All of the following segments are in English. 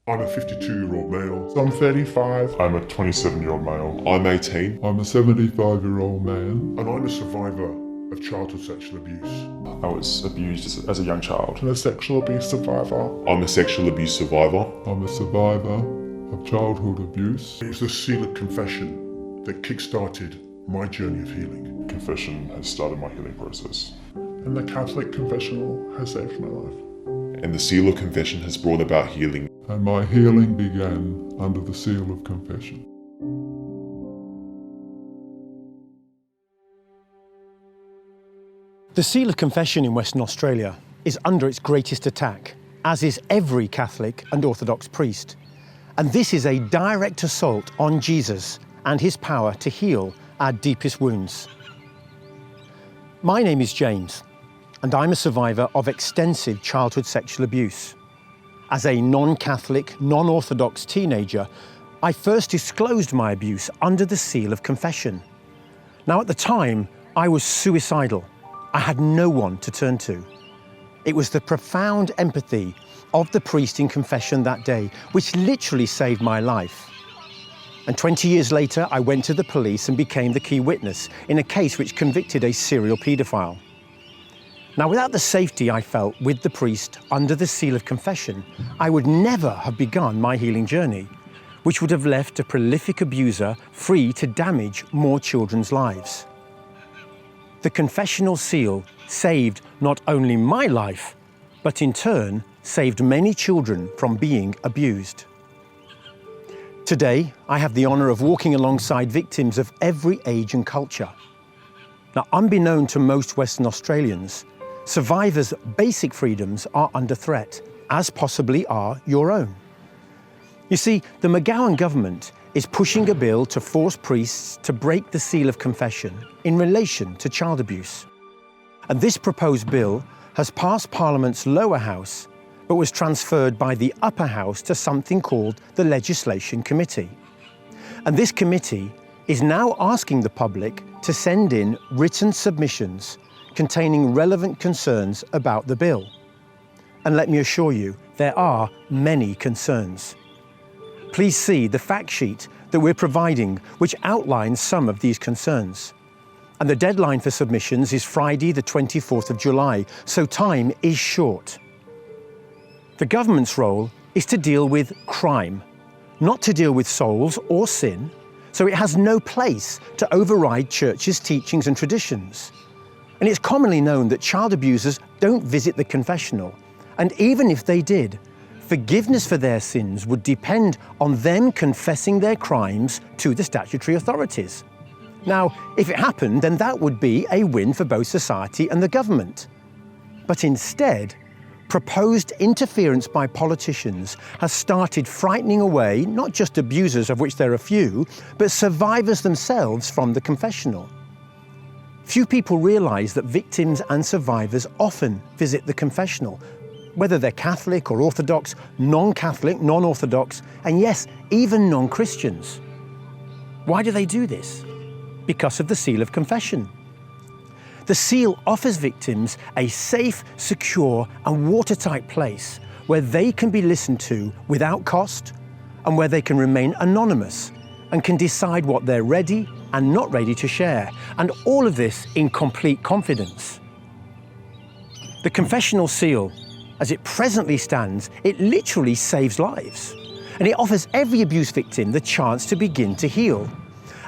I'm a 52-year-old male. I'm 35. I'm a 27-year-old male. I'm 18. I'm a 75-year-old man. And I'm a survivor of childhood sexual abuse. I was abused as a young child. I'm a sexual abuse survivor. I'm a sexual abuse survivor. I'm a survivor of childhood abuse. It was the seal of confession that kick-started my journey of healing. Confession has started my healing process. And the Catholic confessional has saved my life. And the seal of confession has brought about healing. And my healing began under the seal of confession. The seal of confession in Western Australia is under its greatest attack, as is every Catholic and Orthodox priest. And this is a direct assault on Jesus and his power to heal our deepest wounds. My name is James, and I'm a survivor of extensive childhood sexual abuse. As a non-Catholic, non-Orthodox teenager, I first disclosed my abuse under the seal of confession. Now, at the time, I was suicidal. I had no one to turn to. It was the profound empathy of the priest in confession that day which literally saved my life. And 20 years later, I went to the police and became the key witness in a case which convicted a serial paedophile. Now, without the safety I felt with the priest under the seal of confession, I would never have begun my healing journey, which would have left a prolific abuser free to damage more children's lives. The confessional seal saved not only my life, but in turn saved many children from being abused. Today, I have the honour of walking alongside victims of every age and culture. Now, unbeknown to most Western Australians, survivors' basic freedoms are under threat, as possibly are your own. You see, the McGowan government is pushing a bill to force priests to break the seal of confession in relation to child abuse. And this proposed bill has passed Parliament's lower house, but was transferred by the upper house to something called the Legislation Committee. And this committee is now asking the public to send in written submissions containing relevant concerns about the bill. And let me assure you, there are many concerns. Please see the fact sheet that we're providing, which outlines some of these concerns. And the deadline for submissions is Friday, the 24th of July, so time is short. The government's role is to deal with crime, not to deal with souls or sin, so it has no place to override churches' teachings and traditions. And it's commonly known that child abusers don't visit the confessional, and even if they did, forgiveness for their sins would depend on them confessing their crimes to the statutory authorities. Now, if it happened, then that would be a win for both society and the government. But instead, proposed interference by politicians has started frightening away not just abusers, of which there are few, but survivors themselves from the confessional. Few people realise that victims and survivors often visit the confessional, whether they're Catholic or Orthodox, non-Catholic, non-Orthodox, and yes, even non-Christians. Why do they do this? Because of the seal of confession. The seal offers victims a safe, secure, and watertight place where they can be listened to without cost and where they can remain anonymous and can decide what they're ready and not ready to share, and all of this in complete confidence. The confessional seal, as it presently stands, it literally saves lives, and it offers every abuse victim the chance to begin to heal.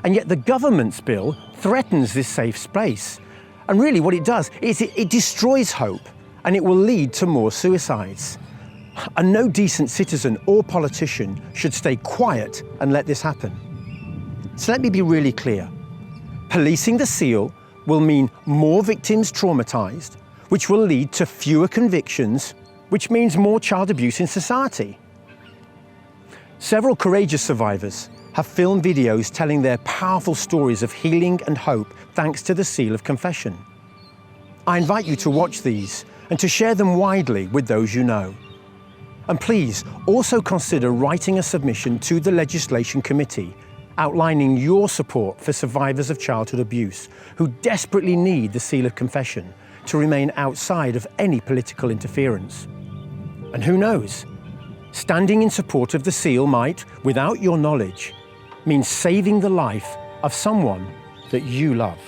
And yet the government's bill threatens this safe space. And really what it does is it destroys hope, and it will lead to more suicides. And no decent citizen or politician should stay quiet and let this happen. So let me be really clear. Policing the seal will mean more victims traumatised, which will lead to fewer convictions, which means more child abuse in society. Several courageous survivors have filmed videos telling their powerful stories of healing and hope thanks to the seal of confession. I invite you to watch these and to share them widely with those you know. And please also consider writing a submission to the Legislation Committee outlining your support for survivors of childhood abuse who desperately need the seal of confession to remain outside of any political interference. And who knows, Standing in support of the seal might, without your knowledge, mean saving the life of someone that you love.